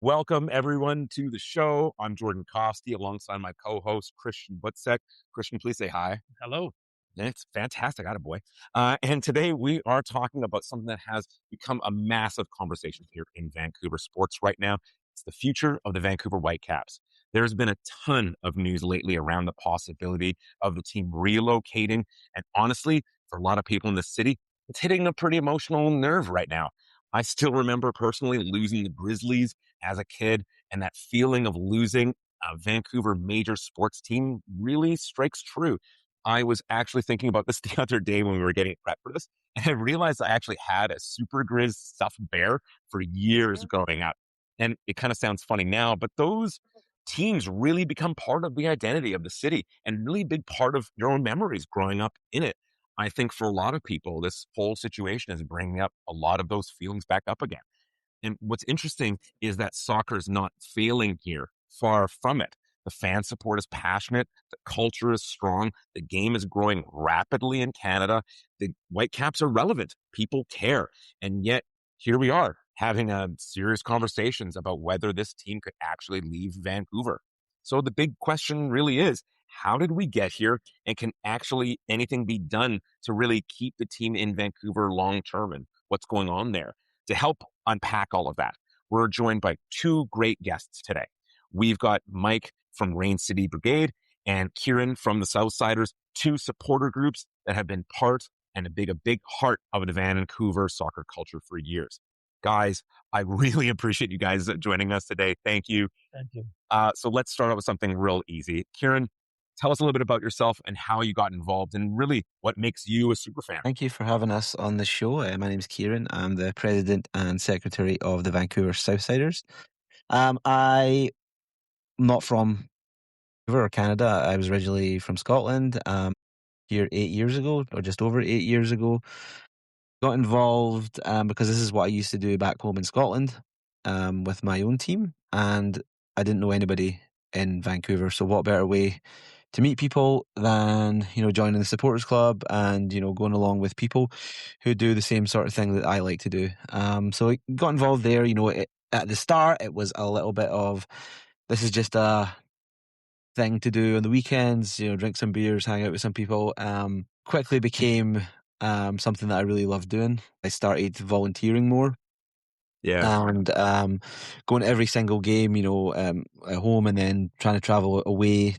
Welcome, everyone, to the show. I'm Jordan Costi alongside my co-host, Christian Butzek. Christian, please say hi. Hello. It's fantastic. Attaboy. And today we are talking about something that has become a massive conversation here in Vancouver sports right now. It's the future of the Vancouver Whitecaps. There's been a ton of news lately around the possibility of the team relocating. And honestly, for a lot of people in the city, it's hitting a pretty emotional nerve right now. I still remember personally losing the Grizzlies as a kid, and that feeling of losing a Vancouver major sports team really strikes true. I was actually thinking about this the other day when we were getting prepped for this, and I realized I actually had a Super Grizz stuffed bear for years growing up. And it kind of sounds funny now, but those teams really become part of the identity of the city and really big part of your own memories growing up in it. I think for a lot of people, this whole situation is bringing up a lot of those feelings back up again. And what's interesting is that soccer is not failing here, far from it. The fan support is passionate. The culture is strong. The game is growing rapidly in Canada. The Whitecaps are relevant. People care. And yet here we are having serious conversations about whether this team could actually leave Vancouver. So the big question really is, how did we get here, and can actually anything be done to really keep the team in Vancouver long term, and what's going on there? To help unpack all of that, we're joined by two great guests today. We've got Mike from Rain City Brigade and Ciaran from the Southsiders, two supporter groups that have been part and a big heart of the Vancouver soccer culture for years. Guys, I really appreciate you guys joining us today. Thank you. Thank you. So let's start out with something real easy. Ciaran, tell us a little bit about yourself and how you got involved and really what makes you a super fan. Thank you for having us on the show. My name is Ciaran. I'm the president and secretary of the Vancouver Southsiders. I'm not from Vancouver or Canada. I was originally from Scotland. Here 8 years ago, or just over 8 years ago. Got involved because this is what I used to do back home in Scotland with my own team, and I didn't know anybody in Vancouver. So what better way to meet people than, joining the supporters club and, going along with people who do the same sort of thing that I like to do. So I got involved there. At the start, it was a little bit of, this is just a thing to do on the weekends, drink some beers, hang out with some people. Quickly became something that I really loved doing. I started volunteering more. Yeah. And going to every single game, at home, and then trying to travel away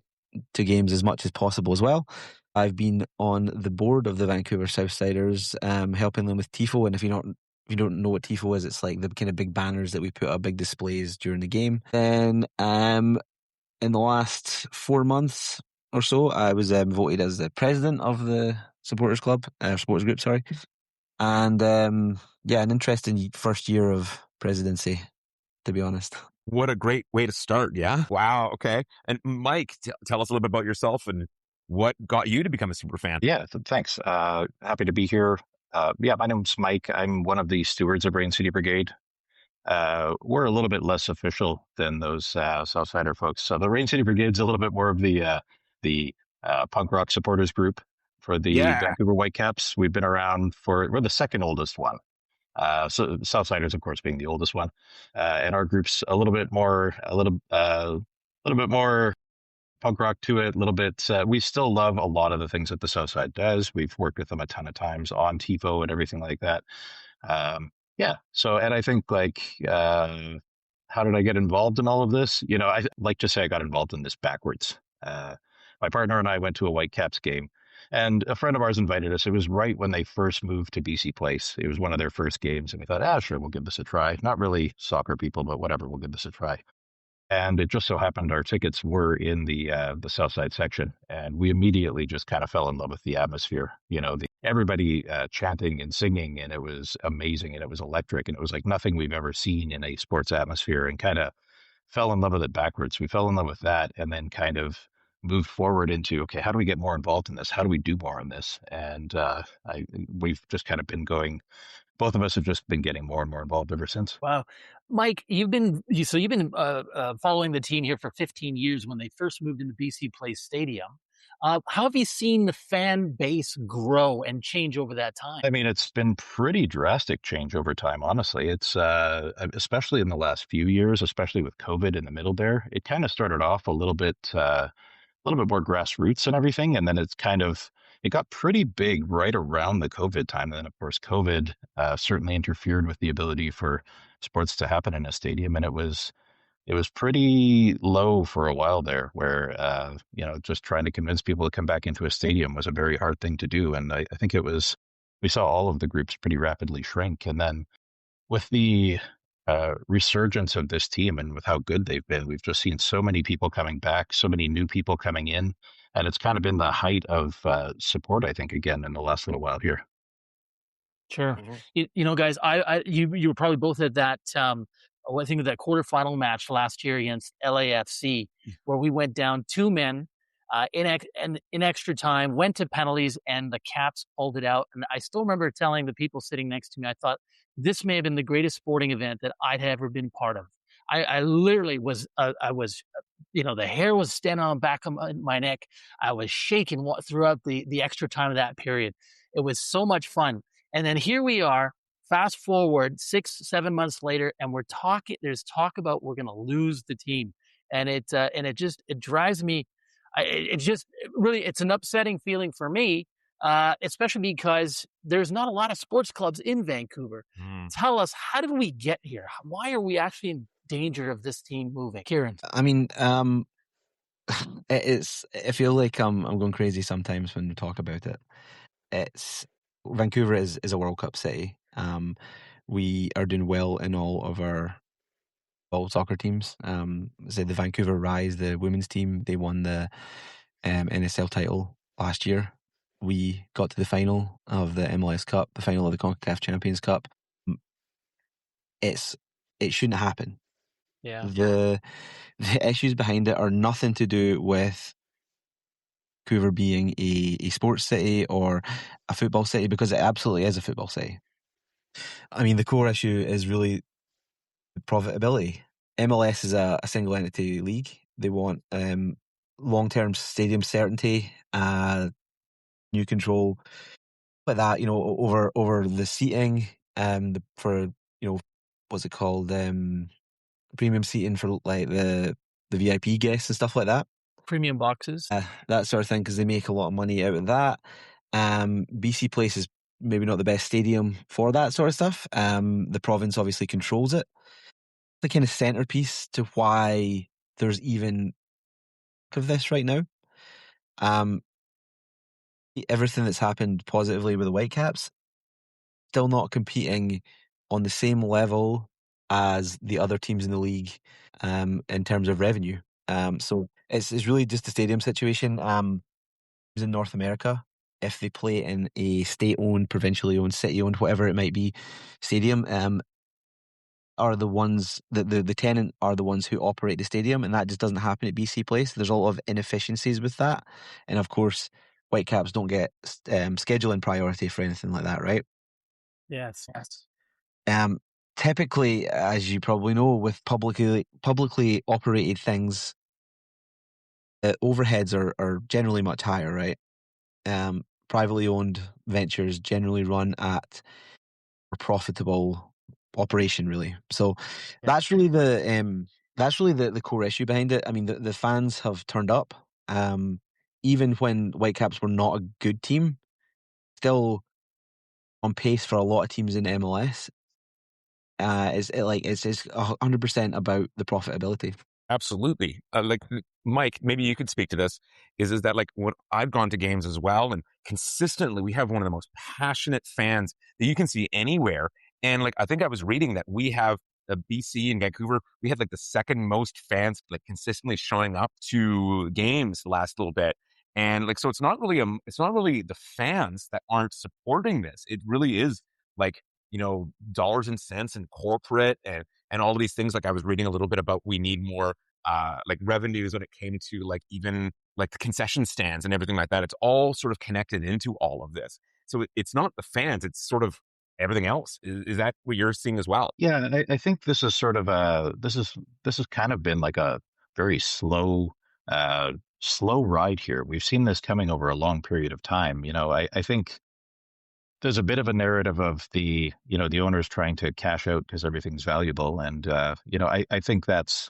to games as much as possible as well. I've been on the board of the Vancouver Southsiders, helping them with TIFO. And if you don't know what TIFO is, it's like the kind of big banners that we put up, big displays during the game. Then in the last 4 months or so, I was voted as the president of the supporters group, sorry. And an interesting first year of presidency, to be honest. What a great way to start. Yeah. Wow. Okay. And Mike, tell us a little bit about yourself and what got you to become a super fan. Yeah, thanks. Happy to be here. My name's Mike. I'm one of the stewards of Rain City Brigade. We're a little bit less official than those Southsider folks. So the Rain City Brigade's a little bit more of the punk rock supporters group for the Vancouver Whitecaps. We've been around we're the second oldest one. So Southsiders, of course, being the oldest one, and our group's a little bit more punk rock to it. A little bit. We still love a lot of the things that the Southside does. We've worked with them a ton of times on TIFO and everything like that. So, and I think how did I get involved in all of this? I like to say I got involved in this backwards. My partner and I went to a Whitecaps game, and a friend of ours invited us. It was right when they first moved to BC Place. It was one of their first games, and we thought, sure, we'll give this a try. Not really soccer people, but whatever, we'll give this a try. And it just so happened our tickets were in the Southside section, and we immediately just kind of fell in love with the atmosphere. Everybody chanting and singing, and it was amazing, and it was electric, and it was like nothing we've ever seen in a sports atmosphere, and kind of fell in love with it backwards. We fell in love with that, and then kind of moved forward into, okay, how do we get more involved in this? How do we do more on this? And we've just kind of been going. Both of us have just been getting more and more involved ever since. Wow. Mike, you've been following the team here for 15 years when they first moved into BC Place Stadium. How have you seen the fan base grow and change over that time? I mean, it's been pretty drastic change over time, honestly. It's especially in the last few years, especially with COVID in the middle there. It kind of started off a little bit more grassroots and everything, and then it got pretty big right around the COVID time. And then, of course, COVID certainly interfered with the ability for sports to happen in a stadium, and it was pretty low for a while there, where just trying to convince people to come back into a stadium was a very hard thing to do. And I think we saw all of the groups pretty rapidly shrink. And then with the resurgence of this team and with how good they've been, we've just seen so many people coming back, so many new people coming in, and it's kind of been the height of support, I think, again in the last little while here. Sure. Guys, you were probably both at that. I think of that quarterfinal match last year against LAFC, where we went down 2 men in extra time, went to penalties, and the Caps pulled it out. And I still remember telling the people sitting next to me, I thought this may have been the greatest sporting event that I'd ever been part of. I literally was, the hair was standing on the back of my neck. I was shaking throughout the extra time of that period. It was so much fun. And then here we are, fast forward 6-7 months later, and there's talk about we're going to lose the team. And it drives me. It's an upsetting feeling for me, especially because there's not a lot of sports clubs in Vancouver. Tell us, how did we get here? Why are we actually in danger of this team moving? Ciaran. I mean, I feel like I'm going crazy sometimes when we talk about it. Vancouver is a World Cup city. We are doing well in all of our soccer teams. Say the Vancouver Rise, the women's team, they won the NSL title last year. We got to the final of the MLS Cup, the final of the CONCACAF Champions Cup. It shouldn't happen. Yeah. The issues behind it are nothing to do with Vancouver being a sports city or a football city, because it absolutely is a football city. I mean, the core issue is really profitability. MLS is a single entity league. They want long-term stadium certainty, new control, like that. Over the seating, what's it called? Premium seating for like the VIP guests and stuff like that. Premium boxes, that sort of thing, because they make a lot of money out of that. BC Place is maybe not the best stadium for that sort of stuff. The province obviously controls it. The kind of centerpiece to why there's even of this right now. Everything that's happened positively with the Whitecaps, still not competing on the same level as the other teams in the league in terms of revenue. So it's really just a stadium situation. In North America, if they play in a state-owned, provincially owned, city-owned, whatever it might be, stadium, are the ones that the tenant are the ones who operate the stadium, and that just doesn't happen at BC Place. There's a lot of inefficiencies with that, and of course, Whitecaps don't get scheduling priority for anything like that, right? Yes. Typically, as you probably know, with publicly operated things, overheads are generally much higher, right? Privately owned ventures generally run at a profitable operation, really. So that's really the core issue behind it. I mean, the fans have turned up, even when Whitecaps were not a good team, still on pace for a lot of teams in MLS. It's 100% about the profitability. Absolutely. Mike, maybe you could speak to this, is that like when I've gone to games as well, and consistently we have one of the most passionate fans that you can see anywhere. And like, I think I was reading that we have the BC and Vancouver, we had like the second most fans like consistently showing up to games the last little bit. And like, so it's not really the fans that aren't supporting this. It really is like, dollars and cents and corporate and all of these things. Like I was reading a little bit about, we need more like revenues when it came to like even like the concession stands and everything like that. It's all sort of connected into all of this. So it's not the fans, it's sort of everything else. Is that what you're seeing as well? Yeah, I think this is sort of this has kind of been like a very slow slow ride here. We've seen this coming over a long period of time. I think there's a bit of a narrative of the owners trying to cash out because everything's valuable. And, I think that's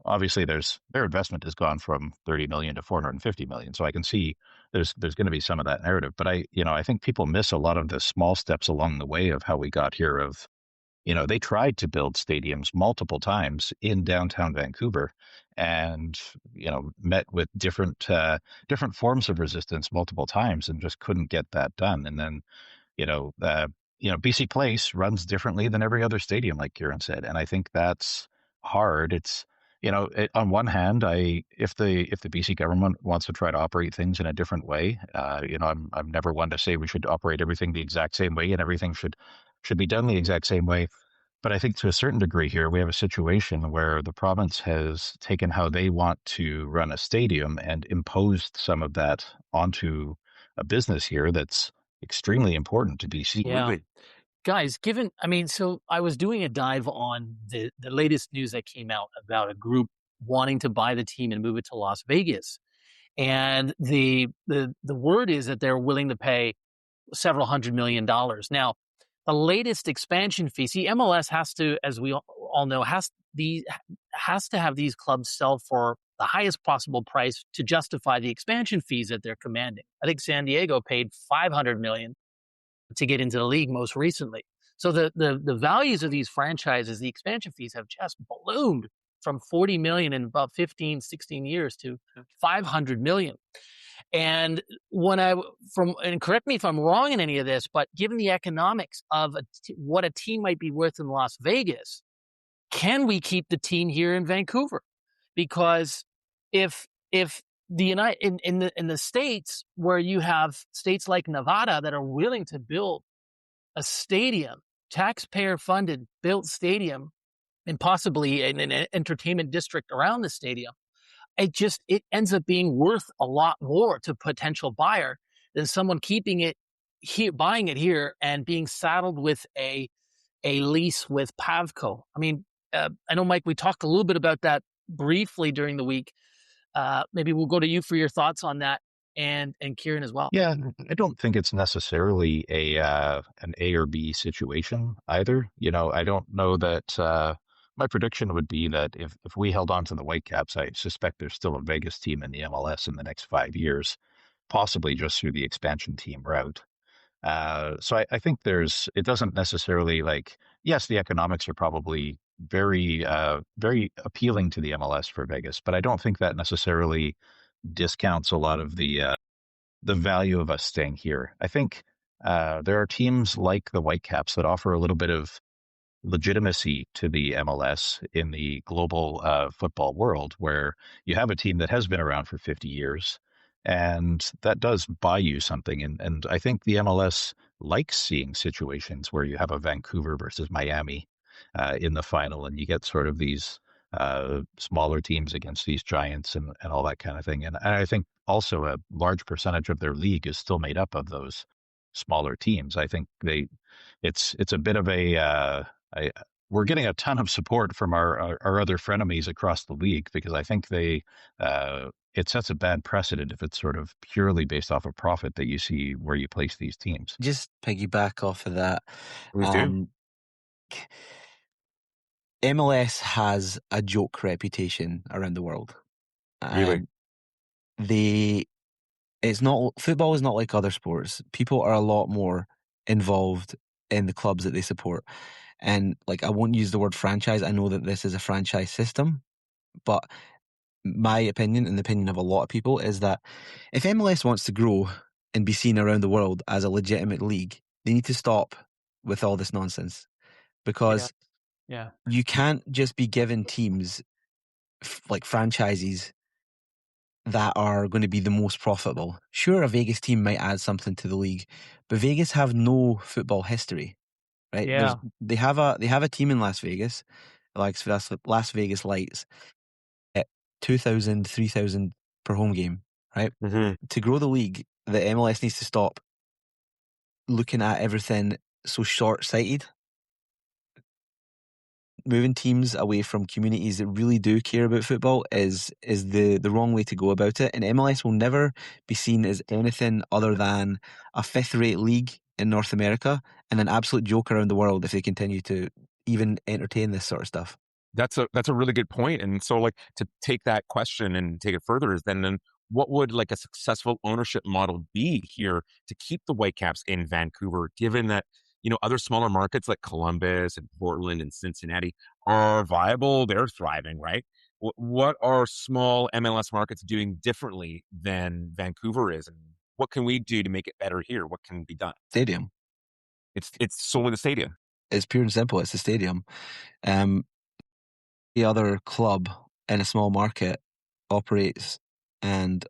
obviously their investment has gone from 30 million to 450 million. So I can see there's going to be some of that narrative, but I think people miss a lot of the small steps along the way of how we got here of, they tried to build stadiums multiple times in downtown Vancouver and, met with different forms of resistance multiple times and just couldn't get that done. And then, you know, uh, BC Place runs differently than every other stadium, like Ciaran said. And I think that's hard. It's, on one hand, if the BC government wants to try to operate things in a different way, I'm never one to say we should operate everything the exact same way and everything should be done the exact same way. But I think to a certain degree here, we have a situation where the province has taken how they want to run a stadium and imposed some of that onto a business here that's extremely important to BC. Yeah. Guys, so I was doing a dive on the latest news that came out about a group wanting to buy the team and move it to Las Vegas. And the word is that they're willing to pay several $100 million. Now, the latest expansion fee, see, MLS has to, as we all know, has to have these clubs sell for the highest possible price to justify the expansion fees that they're commanding. I think San Diego paid $500 million to get into the league most recently. So the values of these franchises, the expansion fees have just ballooned from 40 million in about 15, 16 years to 500 million. And and correct me if I'm wrong in any of this, but given the economics of what a team might be worth in Las Vegas, can we keep the team here in Vancouver? Because if in the states where you have states like Nevada that are willing to build a stadium, taxpayer funded built stadium, and possibly an entertainment district around the stadium, it ends up being worth a lot more to potential buyer than someone keeping it here, buying it here, and being saddled with a lease with Pavco. I mean, I know, Mike, we talked a little bit about that briefly during the week. Maybe we'll go to you for your thoughts on that, and Ciaran as well. Yeah, I don't think it's necessarily an A or B situation either. I don't know that. My prediction would be that if we held on to the Whitecaps, I suspect there's still a Vegas team in the MLS in the next 5 years, possibly just through the expansion team route. So I think it doesn't necessarily yes, the economics are probably very, very appealing to the MLS for Vegas, but I don't think that necessarily discounts a lot of the value of us staying here. I think there are teams like the Whitecaps that offer a little bit of legitimacy to the MLS in the global football world, where you have a team that has been around for 50 years, and that does buy you something. And I think the MLS likes seeing situations where you have a Vancouver versus Miami in the final, and you get sort of these smaller teams against these giants and all that kind of thing. And I think also a large percentage of their league is still made up of those smaller teams. I think it's a bit of we're getting a ton of support from our other frenemies across the league, because I think it sets a bad precedent if it's sort of purely based off of profit that you see where you place these teams. Just piggyback off of that. We do. MLS has a joke reputation around the world. Really? Football is not like other sports. People are a lot more involved in the clubs that they support. And I won't use the word franchise. I know that this is a franchise system, but my opinion and the opinion of a lot of people is that if MLS wants to grow and be seen around the world as a legitimate league, they need to stop with all this nonsense, because you can't just be given teams like franchises that are going to be the most profitable. Sure, a Vegas team might add something to the league, but Vegas have no football history, right? Yeah. They have a team in Las Vegas, like Las Vegas Lights, at 2,000, 3,000 per home game, right? Mm-hmm. To grow the league, the MLS needs to stop looking at everything so short-sighted. moving teams away from communities that really do care about football is the wrong way to go about it. And MLS will never be seen as anything other than a fifth-rate league in North America and an absolute joke around the world if they continue to even entertain this sort of stuff. That's a really good point. And so, like, to take that question and take it further is then what would like a successful ownership model be here to keep the Whitecaps in Vancouver, given that, you know, other smaller markets like Columbus and Portland and Cincinnati are viable, they're thriving, right? What are small MLS markets doing differently than Vancouver is, and what can we do to make it better here? What can be done? Stadium. It's solely the stadium. It's pure and simple. It's the stadium. The other club in a small market operates and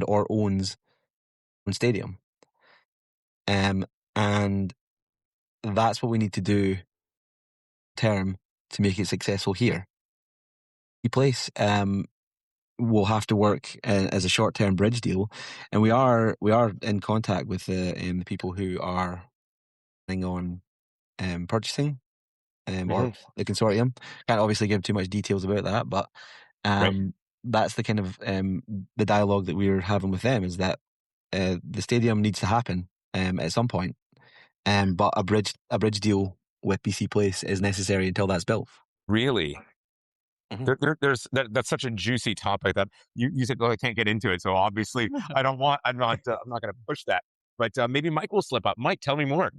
or owns one stadium, and that's what we need to do term to make it successful here. The place will have to work as a short-term bridge deal, and we are in contact with the people who are planning on purchasing or the consortium. Can't obviously give too much details about that, but that's the kind of the dialogue that we're having with them, is that the stadium needs to happen at some point, but a bridge deal with BC Place is necessary until that's built. Really? There's that's such a juicy topic that you said, oh, I can't get into it. So obviously I'm not going to push that, but maybe Mike will slip up. Mike, tell me more.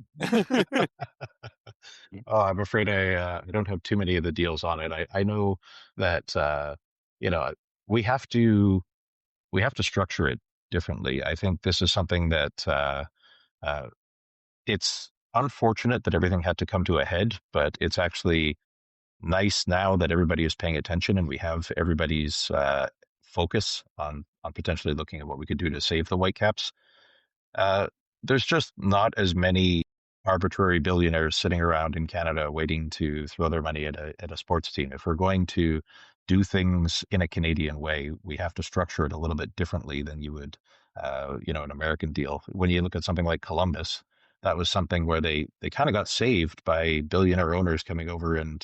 Oh, I'm afraid I don't have too many of the deals on it. I know that, you know, we have to structure it differently. I think this is something that, it's unfortunate that everything had to come to a head, but it's actually nice now that everybody is paying attention and we have everybody's focus on potentially looking at what we could do to save the Whitecaps. There's just not as many arbitrary billionaires sitting around in Canada waiting to throw their money at a sports team. If we're going to do things in a Canadian way, we have to structure it a little bit differently than you would, an American deal. When you look at something like Columbus, that was something where they kind of got saved by billionaire owners coming over and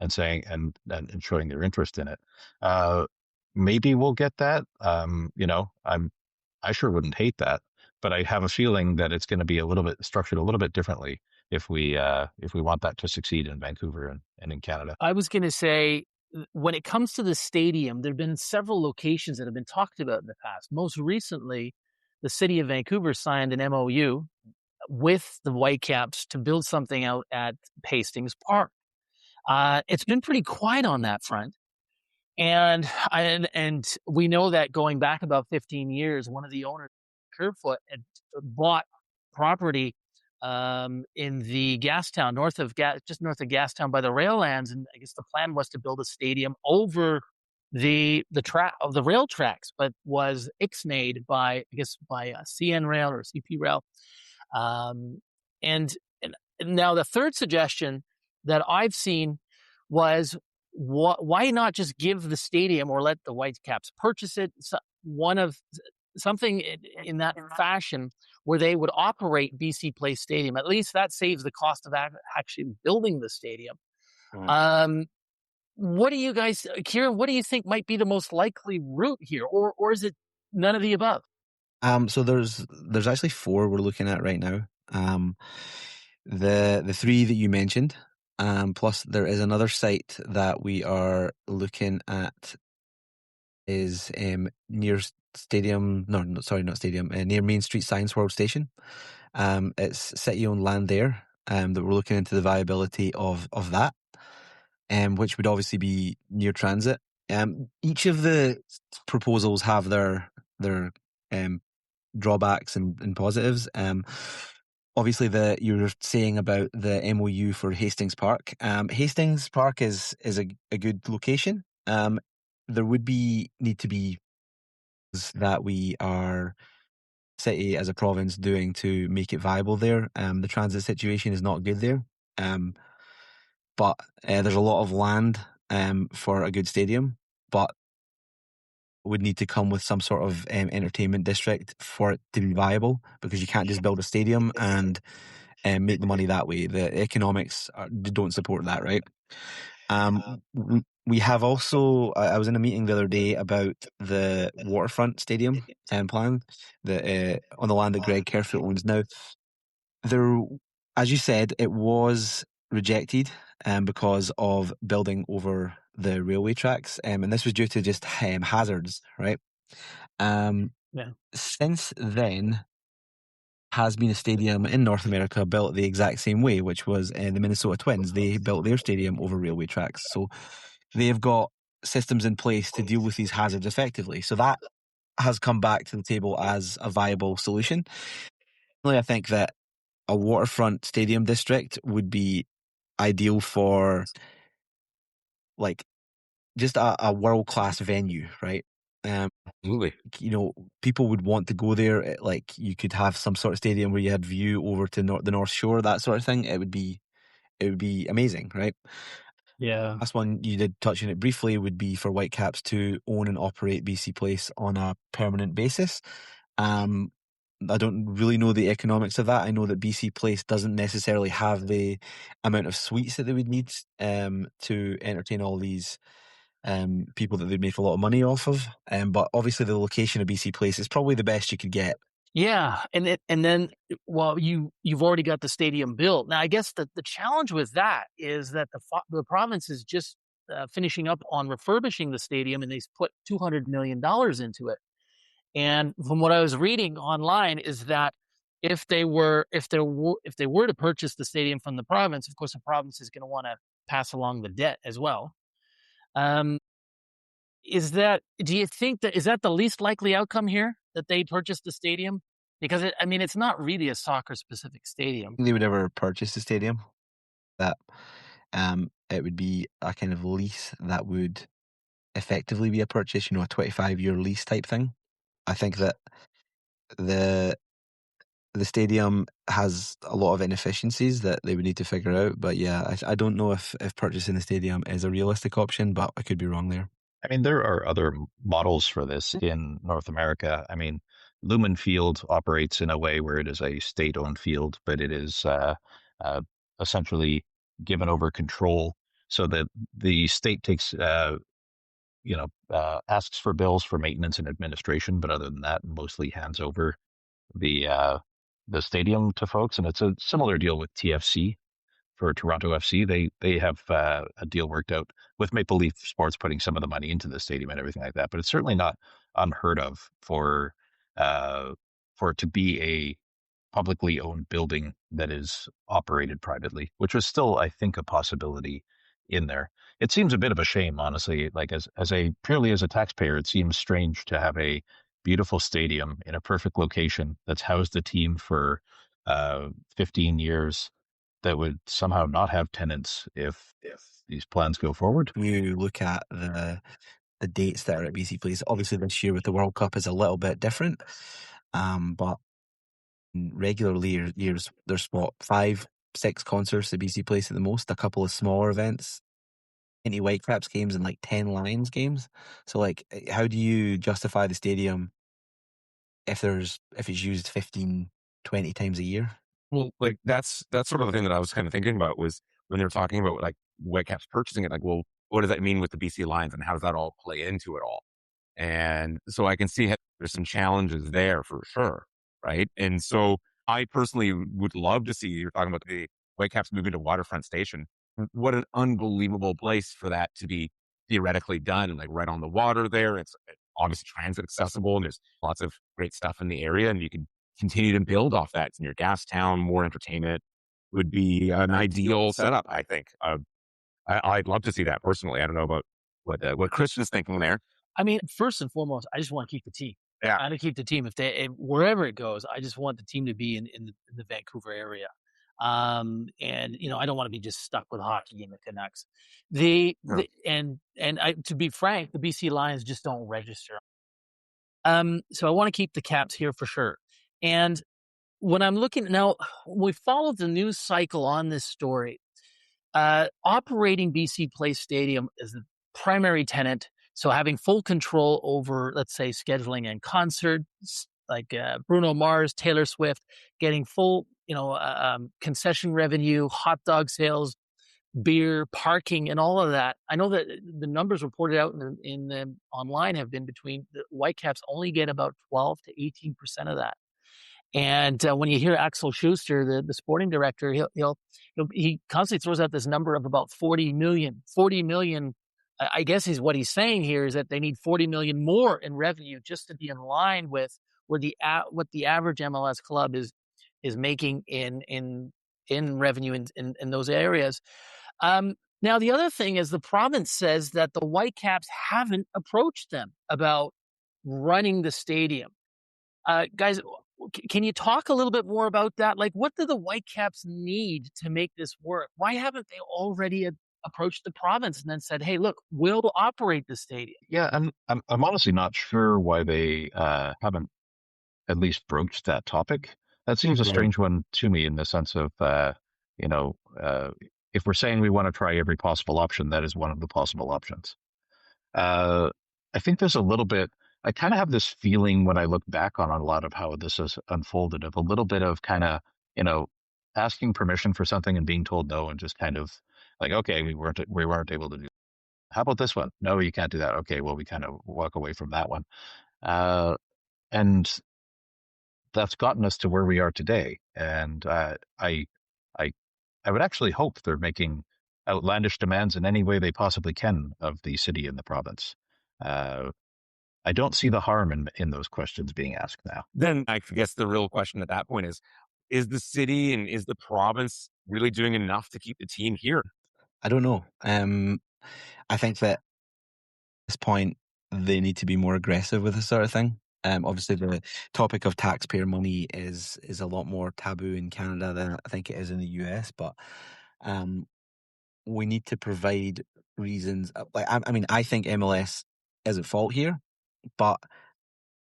saying and showing their interest in it. Maybe we'll get that. I sure wouldn't hate that, but I have a feeling that it's going to be a little bit structured a little bit differently if we want that to succeed in Vancouver and in Canada. I was going to say, when it comes to the stadium, there have been several locations that have been talked about in the past. Most recently, the city of Vancouver signed an MOU with the Whitecaps to build something out at Hastings Park. It's been pretty quiet on that front. And we know that going back about 15 years, one of the owners, Kerfoot, had bought property in the Gastown, just north of Gastown by the rail lands. And I guess the plan was to build a stadium over the rail tracks, but was ixnayed by CN Rail or CP Rail. And now the third suggestion that I've seen was, why not just give the stadium or let the Whitecaps purchase it? Something in that fashion where they would operate BC Place Stadium. At least that saves the cost of actually building the stadium. What do you guys, Ciaran, what do you think might be the most likely route here? Or is it none of the above? So there's actually 4 we're looking at right now. The 3 that you mentioned, plus there is another site that we are looking at is near Stadium. No, sorry, not Stadium. Near Main Street Science World Station. It's city-owned land there. That we're looking into the viability of that, which would obviously be near transit. Each of the proposals have their drawbacks and positives. Obviously, you're saying about the MOU for Hastings Park. Hastings Park is a good location. There would need to be that we are city as a province doing to make it viable there. The transit situation is not good there. But there's a lot of land for a good stadium, but would need to come with some sort of entertainment district for it to be viable, because you can't just build a stadium and make the money that way. The economics don't support that, right? We have also. I was in a meeting the other day about the waterfront stadium plan that on the land that Greg Kerfoot owns now. There, as you said, it was rejected because of building over the railway tracks, and this was due to just hazards, right? Yeah. Since then, has been a stadium in North America built the exact same way, which was the Minnesota Twins. They built their stadium over railway tracks, so they have got systems in place to deal with these hazards effectively. So that has come back to the table as a viable solution. Really, I think that a waterfront stadium district would be ideal for like just a world-class venue, right? Absolutely. People would want to go there. Like you could have some sort of stadium where you had view over to the North Shore, that sort of thing. It would be amazing, right? Yeah. Last one you did touch on it briefly would be for Whitecaps to own and operate BC Place on a permanent basis. I don't really know the economics of that. I know that BC Place doesn't necessarily have the amount of suites that they would need to entertain all these people that they'd make a lot of money off of. But obviously the location of BC Place is probably the best you could get. Yeah, and then you've already got the stadium built. Now I guess the challenge with that is that the province is just finishing up on refurbishing the stadium, and they put $200 million into it. And from what I was reading online is that if they were to purchase the stadium from the province, of course the province is going to want to pass along the debt as well. Do you think is that the least likely outcome here, that they purchase the stadium? Because it's not really a soccer specific stadium. They would ever purchase the stadium. That it would be a kind of lease that would effectively be a purchase, a 25-year lease type thing. I think that the stadium has a lot of inefficiencies that they would need to figure out. But yeah, I don't know if purchasing the stadium is a realistic option, but I could be wrong there. There are other models for this in North America. Lumen Field operates in a way where it is a state-owned field, but it is essentially given over control so that the state takes, asks for bills for maintenance and administration, but other than that, mostly hands over the stadium to folks. And it's a similar deal with TFC. For Toronto FC, they have a deal worked out with Maple Leaf Sports putting some of the money into the stadium and everything like that. But it's certainly not unheard of for it to be a publicly owned building that is operated privately, which was still, I think, a possibility in there. It seems a bit of a shame, honestly. Like as a purely as a taxpayer, it seems strange to have a beautiful stadium in a perfect location that's housed a team for 15 years that would somehow not have tenants if these plans go forward. You look at the dates that are at BC Place. Obviously, this year with the World Cup is a little bit different, but in regular years there's 5-6 concerts at BC Place at the most. A couple of smaller events, 20 Whitecaps games, and 10 Lions games. So, how do you justify the stadium if it's used 15, 20 times a year? Well, that's sort of the thing that I was kind of thinking about was when they were talking about Whitecaps purchasing it. Well, what does that mean with the BC Lions, and how does that all play into it all? And so I can see there's some challenges there for sure, right? And so I personally would love to see, you're talking about the Whitecaps moving to Waterfront Station. What an unbelievable place for that to be theoretically done, right on the water there. It's obviously transit accessible, and there's lots of great stuff in the area, and you can continue to build off that. It's in your gas town, more entertainment would be an ideal setup, I think. I'd love to see that personally. I don't know about what Christian's thinking there. First and foremost, I just want to keep the team. Yeah. I want to keep the team. Wherever it goes, I just want the team to be in the Vancouver area. And I don't want to be just stuck with hockey and the Canucks. To be frank, the BC Lions just don't register. So I want to keep the Caps here for sure. And when I'm looking now, we followed the news cycle on this story. Operating BC Place Stadium is the primary tenant, so having full control over, let's say, scheduling and concerts like Bruno Mars, Taylor Swift, getting full, concession revenue, hot dog sales, beer, parking, and all of that. I know that the numbers reported out in the online have been between the Whitecaps only get about 12 to 18% of that. And when you hear Axel Schuster, the sporting director, he constantly throws out this number of about 40 million. 40 million, I guess is what he's saying here is that they need 40 million more in revenue just to be in line with where what the average MLS club is making in revenue in those areas. Now, the other thing is the province says that the Whitecaps haven't approached them about running the stadium. Guys, can you talk a little bit more about that? Like, what do the Whitecaps need to make this work? Why haven't they already approached the province and then said, "Hey, look, we'll operate the stadium"? Yeah, I'm honestly not sure why they haven't at least broached that topic. That seems a strange one to me in the sense of if we're saying we want to try every possible option, that is one of the possible options. I think there's a little bit. I kind of have this feeling when I look back on a lot of how this has unfolded of a little bit of kind of, asking permission for something and being told no and just kind of like, okay, we weren't able to do. How about this one? No, you can't do that. Okay, well, we kind of walk away from that one. And that's gotten us to where we are today. And I would actually hope they're making outlandish demands in any way they possibly can of the city and the province. I don't see the harm in those questions being asked now. Then I guess the real question at that point is the city and is the province really doing enough to keep the team here? I don't know. I think that at this point they need to be more aggressive with this sort of thing. Obviously, the topic of taxpayer money is a lot more taboo in Canada than I think it is in the US. But we need to provide reasons. I think MLS is at fault here, but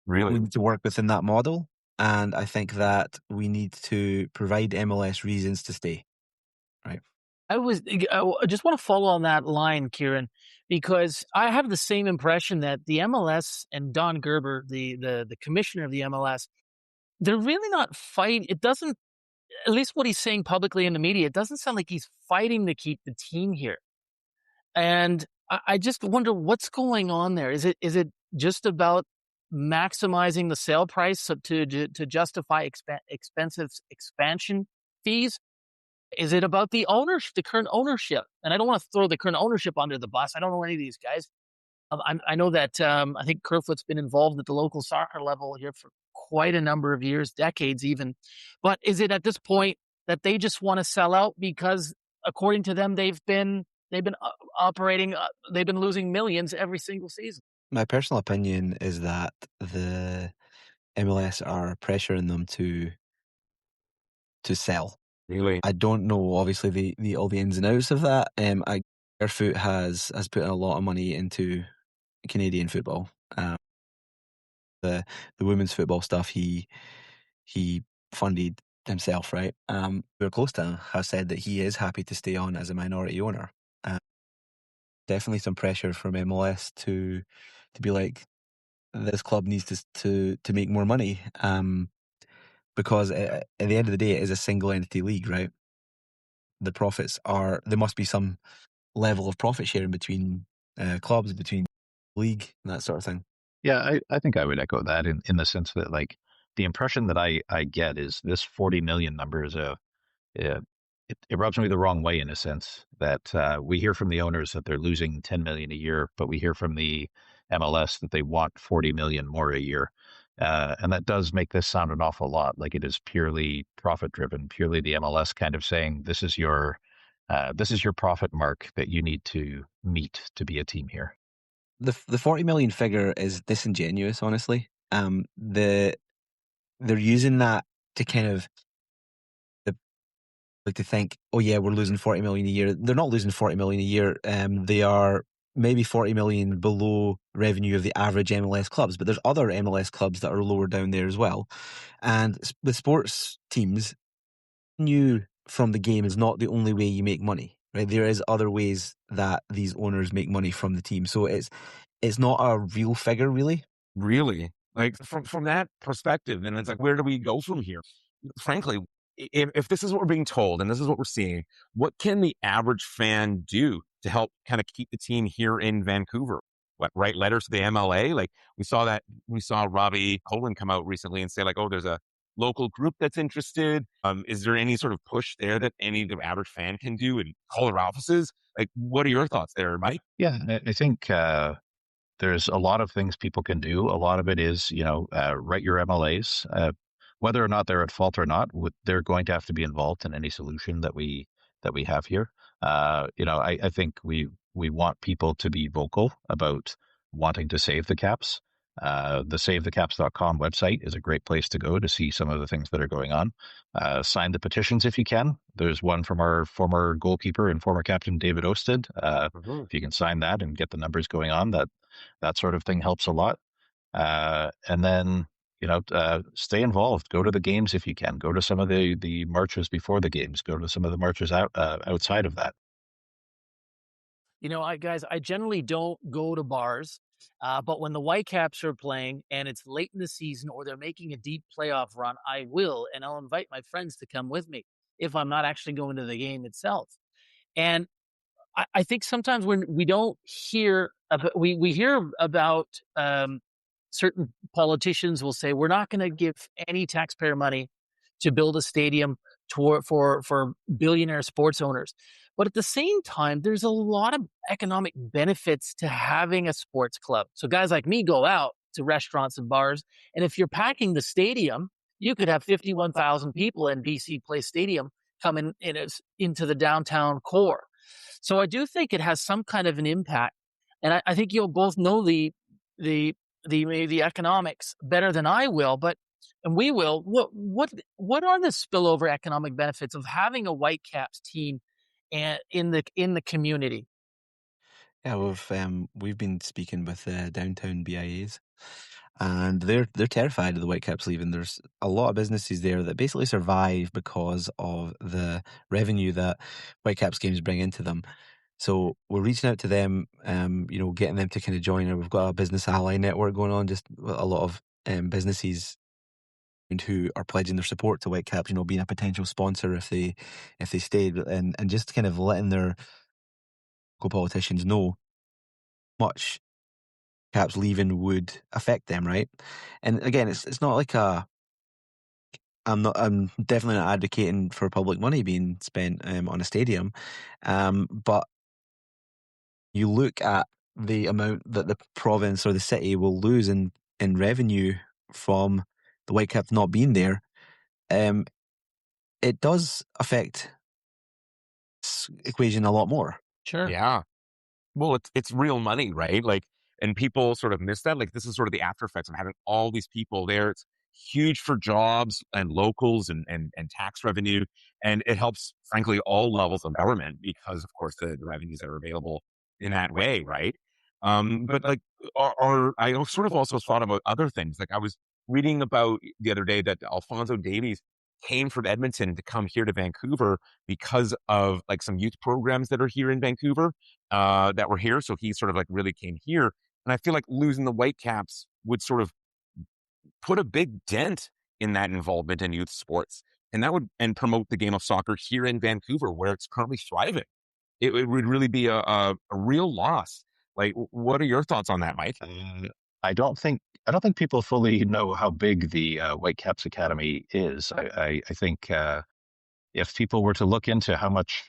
Really, we need to work within that model. And I think that we need to provide MLS reasons to stay. Right. I just want to follow on that line, Ciaran, because I have the same impression that the MLS and Don Gerber, the commissioner of the MLS, they're really not fighting. It doesn't, at least what he's saying publicly in the media, it doesn't sound like he's fighting to keep the team here. And I just wonder what's going on there. Is it just about maximizing the sale price to justify expensive expansion fees? Is it about the current ownership? And I don't want to throw the current ownership under the bus. I don't know any of these guys. I know that I think Kerfoot's been involved at the local soccer level here for quite a number of years, decades even. But is it at this point that they just want to sell out because, according to them, they've been operating, they've been losing millions every single season? My personal opinion is that the MLS are pressuring them to sell. really. I don't know, obviously, the all the ins and outs of that. Kerfoot has put a lot of money into Canadian football. The women's football stuff he funded himself, right? We're close to have said that he is happy to stay on as a minority owner. Definitely some pressure from MLS to be like, this club needs to make more money. Because at the end of the day, it is a single entity league, right? The profits there must be some level of profit sharing between clubs, between league, and that sort of thing. Yeah, I think I would echo that in the sense that, like, the impression that I get is this 40 million number is it rubs me the wrong way in a sense that we hear from the owners that they're losing 10 million a year, but we hear from the MLS that they want 40 million more a year. And that does make this sound an awful lot like it is purely profit driven, purely the MLS kind of saying, this is your profit mark that you need to meet to be a team here. The 40 million figure is disingenuous, honestly. They're using that to kind of like to think, oh yeah, we're losing 40 million a year. They're not losing 40 million a year. They are maybe 40 million below revenue of the average MLS clubs, but there's other MLS clubs that are lower down there as well. And with sports teams, revenue from the game is not the only way you make money, right? There is other ways that these owners make money from the team. So it's not a real figure, really. Really? Like from that perspective, and it's like, where do we go from here? Frankly, if this is what we're being told and this is what we're seeing, what can the average fan do to help kind of keep the team here in Vancouver? What, write letters to the MLA? Like we saw Robbie Colin come out recently and say like, oh, there's a local group that's interested. Is there any sort of push there that any of the average fan can do and call their offices? Like, what are your thoughts there, Mike? Yeah, I think there's a lot of things people can do. A lot of it is, write your MLAs. Whether or not they're at fault or not, they're going to have to be involved in any solution that we have here. I think we want people to be vocal about wanting to save the Caps. The savethecaps.com website is a great place to go to see some of the things that are going on. Sign the petitions if you can. There's one from our former goalkeeper and former captain, David Osted. If you can sign that and get the numbers going on, that sort of thing helps a lot. And then, stay involved. Go to the games if you can. Go to some of the marches before the games. Go to some of the marches outside of that. Guys, I generally don't go to bars, but when the Whitecaps are playing and it's late in the season or they're making a deep playoff run, I will, and I'll invite my friends to come with me if I'm not actually going to the game itself. And I think sometimes when we don't hear about, we hear about certain politicians will say, we're not going to give any taxpayer money to build a stadium for billionaire sports owners. But at the same time, there's a lot of economic benefits to having a sports club. So guys like me go out to restaurants and bars. And if you're packing the stadium, you could have 51,000 people in BC Place Stadium coming into the downtown core. So I do think it has some kind of an impact. And I think you'll both know the economics better than I will, and we will. What are the spillover economic benefits of having a Whitecaps team and in the community? Yeah, we've been speaking with downtown BIAs, and they're terrified of the Whitecaps leaving. There's a lot of businesses there that basically survive because of the revenue that Whitecaps games bring into them. So we're reaching out to them, getting them to kind of join. We've got a business ally network going on, just a lot of businesses who are pledging their support to Whitecaps, being a potential sponsor if they stayed, and just kind of letting their local politicians know how much Caps leaving would affect them, right? And again, it's not like I'm definitely not advocating for public money being spent on a stadium, but you look at the amount that the province or the city will lose in revenue from the Whitecaps not being there. It does affect this equation a lot more. Sure. Yeah. Well, it's real money, right? Like, and people sort of miss that. Like, this is sort of the after effects of having all these people there. It's huge for jobs and locals and tax revenue. And it helps, frankly, all levels of government because, of course, the revenues that are available in that way, right? But like, I sort of also thought about other things. Like, I was reading about the other day that Alphonso Davies came from Edmonton to come here to Vancouver because of like some youth programs that are here in Vancouver that were here. So he sort of like really came here. And I feel like losing the Whitecaps would sort of put a big dent in that involvement in youth sports. And that would promote the game of soccer here in Vancouver, where it's currently thriving. It would really be a real loss. Like, what are your thoughts on that, Mike? I don't think people fully know how big the Whitecaps Academy is. I think if people were to look into how much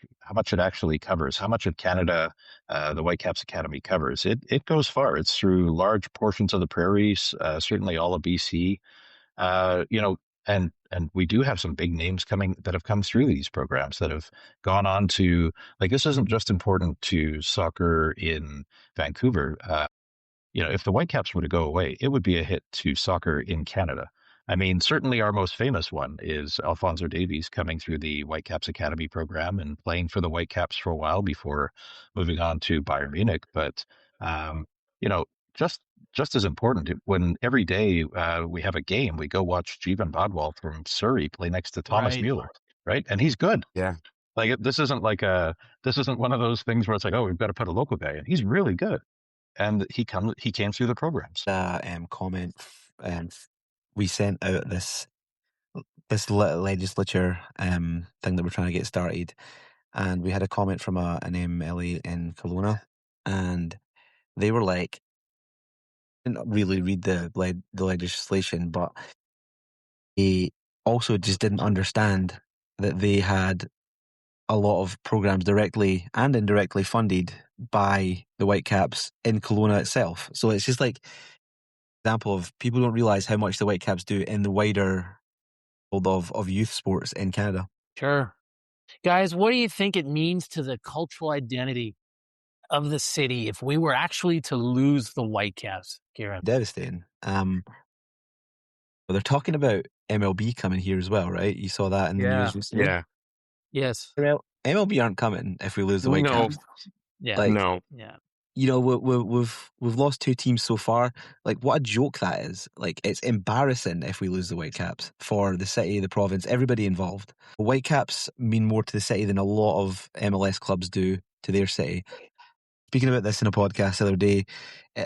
it actually covers, how much of Canada the Whitecaps Academy covers, it goes far. It's through large portions of the prairies, certainly all of BC. And we do have some big names that have come through these programs that have gone on to, like, this isn't just important to soccer in Vancouver. If the Whitecaps were to go away, it would be a hit to soccer in Canada. I mean, certainly our most famous one is Alphonso Davies coming through the Whitecaps Academy program and playing for the Whitecaps for a while before moving on to Bayern Munich. But, just as important, when every day we have a game, we go watch Jeevan Badwal from Surrey play next to Thomas Mueller, right? And he's good. Yeah. Like, this isn't one of those things where it's like, oh, we've got to put a local guy in. He's really good. And he came through the programs. Comment, we sent out this this legislature thing that we're trying to get started, and we had a comment from an MLA in Kelowna, and they were like, didn't really read the legislation, but they also just didn't understand that they had a lot of programs directly and indirectly funded by the Whitecaps in Kelowna itself. So it's just like example of people don't realize how much the Whitecaps do in the wider world of youth sports in Canada. Sure. Guys, what do you think it means to the cultural identity of the city if we were actually to lose the Whitecaps, Ciaran? Devastating. They're talking about MLB coming here as well, right? You saw that in the news recently. Yeah. Yes. MLB aren't coming if we lose the Whitecaps. Yeah. Like, No. Yeah. you know, we've lost 2 teams so far. Like, what a joke that is. Like, it's embarrassing if we lose the Whitecaps for the city, the province, everybody involved. The Whitecaps mean more to the city than a lot of MLS clubs do to their city. Speaking about this in a podcast the other day,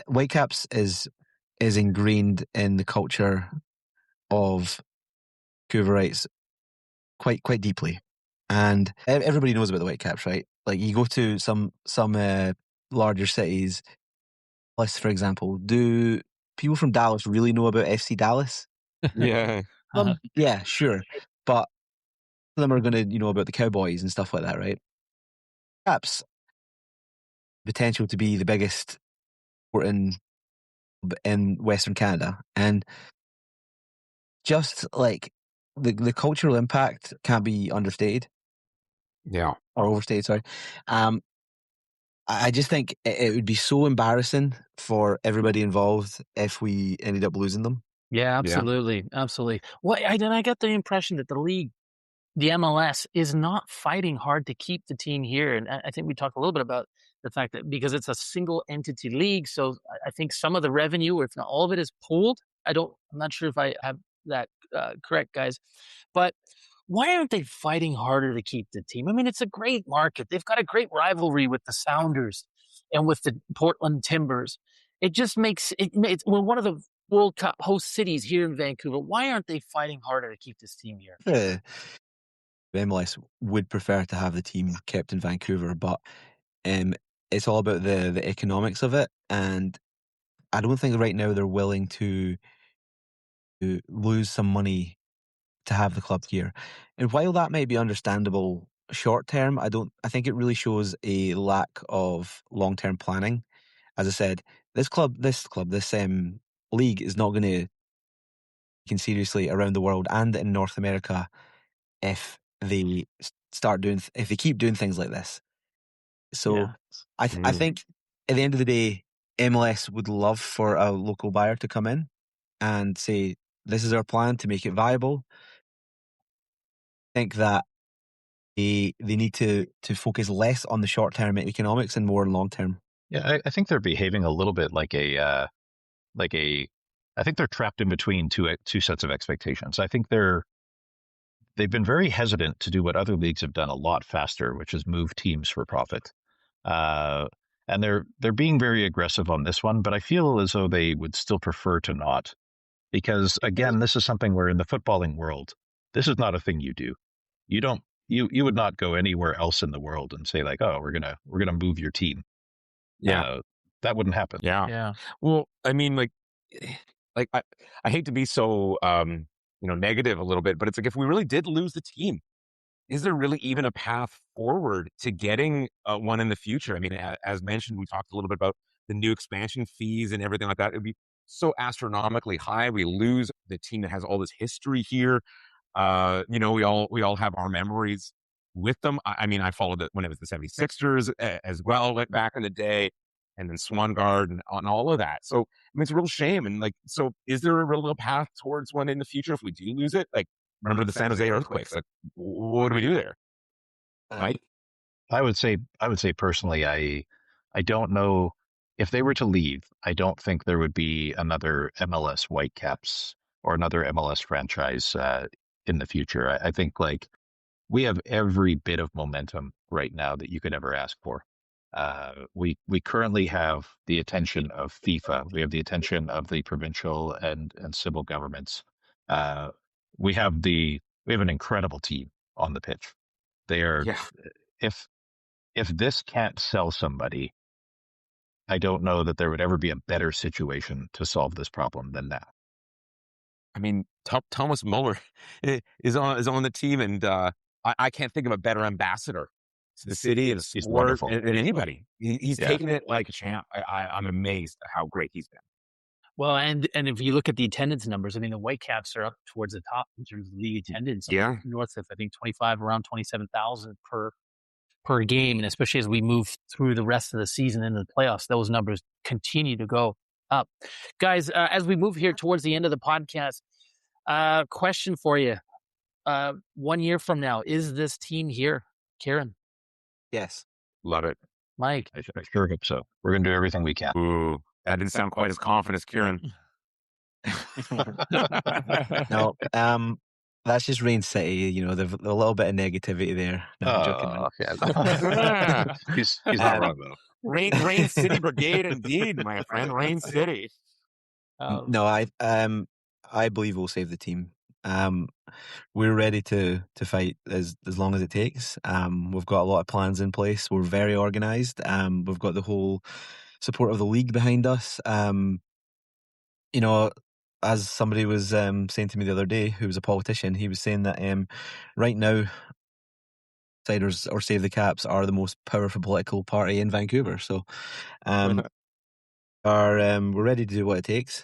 Whitecaps is ingrained in the culture of Vancouverites quite deeply, and everybody knows about the Whitecaps, right? Like, you go to some larger cities, Dallas, for example. Do people from Dallas really know about FC Dallas? Yeah. Yeah, sure, but some of them are going to about the Cowboys and stuff like that, right? Perhaps potential to be the biggest sport in Western Canada, and just like the cultural impact can't be understated Yeah. or overstated. Sorry. I just think it would be so embarrassing for everybody involved if we ended up losing them. Yeah, absolutely. Absolutely. Well, I get the impression that the league, the MLS, is not fighting hard to keep the team here. And I think we talked a little bit about the fact that because it's a single entity league, so I think some of the revenue, or if not all of it, is pooled. I'm not sure if I have that correct, guys. But why aren't they fighting harder to keep the team? I mean, it's a great market. They've got a great rivalry with the Sounders and with the Portland Timbers. It just makes we're one of the World Cup host cities here in Vancouver. Why aren't they fighting harder to keep this team here? The MLS would prefer to have the team kept in Vancouver, but it's all about the economics of it, and I don't think right now they're willing to lose some money to have the club here. And while that may be understandable short term, I think it really shows a lack of long term planning. As I said, this league is not going to be taken seriously around the world and in North America if they if they keep doing things like this. So I think at the end of the day, MLS would love for a local buyer to come in and say, this is our plan to make it viable. I think that they need to focus less on the short term economics and more long term. Yeah, I think they're behaving a little bit like I think they're trapped in between two sets of expectations. I think they've been very hesitant to do what other leagues have done a lot faster, which is move teams for profit. And they're being very aggressive on this one, but I feel as though they would still prefer to not, because again, this is something where in the footballing world, this is not a thing you do. You would not go anywhere else in the world and say like, oh, we're gonna move your team. Yeah. That wouldn't happen. Yeah. Well, I mean, like I hate to be so negative a little bit, but it's like if we really did lose the team, is there really even a path forward to getting one in the future? I mean, as mentioned, we talked a little bit about the new expansion fees and everything like that. It would be so astronomically high. We lose the team that has all this history here. We all have our memories with them. I mean, I followed it when it was the 76ers as well, like back in the day, and then Swangard and all of that. So, I mean, it's a real shame. And like, so is there a real path towards one in the future if we do lose it? Like, remember the San Jose earthquakes? Like, what do we do there? Right? I would say personally, I don't know if they were to leave. I don't think there would be another MLS Whitecaps or another MLS franchise in the future. I think like we have every bit of momentum right now that you could ever ask for. We currently have the attention of FIFA. We have the attention of the provincial and civil governments. We have the we have an incredible team on the pitch. They are, if this can't sell somebody, I don't know that there would ever be a better situation to solve this problem than that. I mean, Thomas Muller is on the team, and I can't think of a better ambassador to the city and the sport than anybody. He's taken it like a champ. I'm amazed at how great he's been. Well, and if you look at the attendance numbers, I mean, the Whitecaps are up towards the top in terms of league attendance. North of, I think, 25, around 27,000 per game. And especially as we move through the rest of the season into the playoffs, those numbers continue to go up. Guys, as we move here towards the end of the podcast, question for you. 1 year from now, is this team here? Ciaran? Yes. Love it. Mike? I sure hope so. We're going to do everything we can. Ooh, that didn't sound quite as confident as Ciaran. No, that's just Rain City. You know, there's a little bit of negativity there. No, I'm joking. Yeah. he's not wrong though. Rain City Brigade, indeed, my friend. Rain City. No, I believe we'll save the team. We're ready to fight as long as it takes. We've got a lot of plans in place. We're very organised. We've got the whole support of the league behind us. You know, as somebody was saying to me the other day, who was a politician, he was saying that right now, Outsiders or Save the Caps are the most powerful political party in Vancouver. So, we're ready to do what it takes,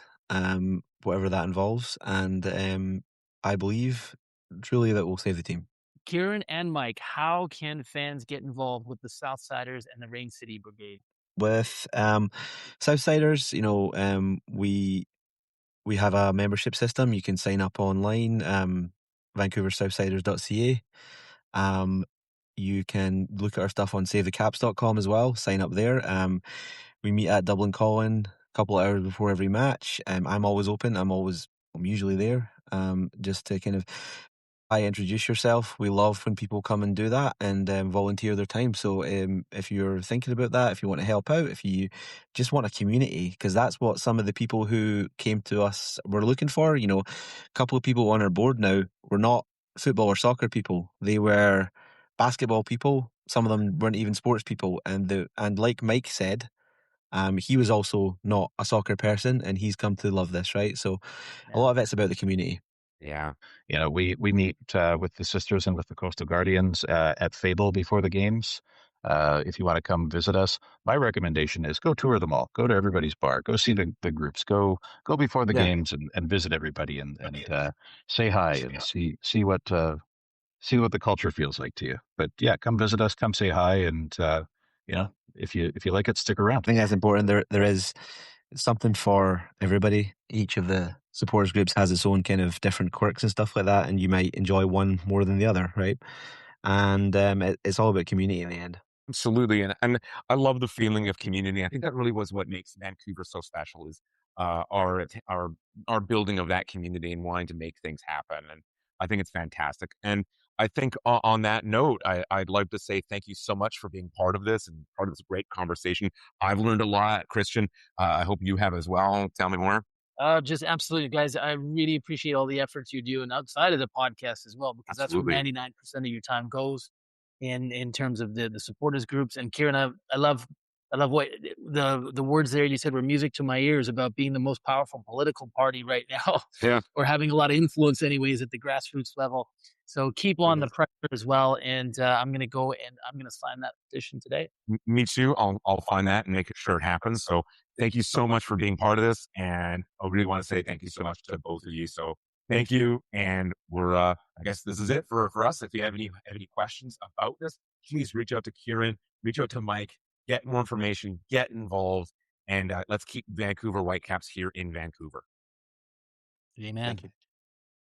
whatever that involves, and I believe truly that we'll save the team. Ciaran and Mike, how can fans get involved with the Southsiders and the Rain City Brigade? With Southsiders, you know, we have a membership system. You can sign up online, vancouversouthsiders.ca. You can look at our stuff on savethecaps.com as well. Sign up there. We meet at Dublin Colin a couple of hours before every match. I'm always open. I'm usually there, just to kind of introduce yourself. We love when people come and do that and volunteer their time. So if you're thinking about that, if you want to help out, if you just want a community, because that's what some of the people who came to us were looking for. You know, a couple of people on our board now were not football or soccer people. They were basketball people. Some of them weren't even sports people. And like Mike said, he was also not a soccer person, and he's come to love this, right? So a lot of it's about the community. Yeah. You know, we meet with the sisters and with the Coastal Guardians at Fable before the games. If you want to come visit us, my recommendation is go tour them all. Go to everybody's bar. Go see the groups. Go before the games and visit everybody and say hi and see what the culture feels like to you. But yeah, come visit us. Come say hi, and you know, if you like it, stick around. I think that's important. There is something for everybody. Each of the supporters groups has its own kind of different quirks and stuff like that, and you might enjoy one more than the other, right? And it's all about community in the end. Absolutely, and I love the feeling of community. I think that really was what makes Vancouver so special, is our building of that community and wanting to make things happen. And I think it's fantastic. And I think on that note, I'd like to say thank you so much for being part of this and part of this great conversation. I've learned a lot, Christian. I hope you have as well. Tell me more. Just absolutely, guys. I really appreciate all the efforts you do and outside of the podcast as well, because Absolutely. That's where 99% of your time goes in terms of the supporters groups. And Ciaran, I love what the words there you said were music to my ears about being the most powerful political party right now. Yeah. Or having a lot of influence anyways at the grassroots level. So keep on the pressure as well. And I'm going to go and I'm going to sign that petition today. Me too. I'll find that and make sure it happens. So thank you so much for being part of this. And I really want to say thank you so much to both of you. So thank you. And we're, I guess this is it for us. If you have any questions about this, please reach out to Ciaran, reach out to Mike, get more information, get involved, and let's keep Vancouver Whitecaps here in Vancouver. Amen. Thank you.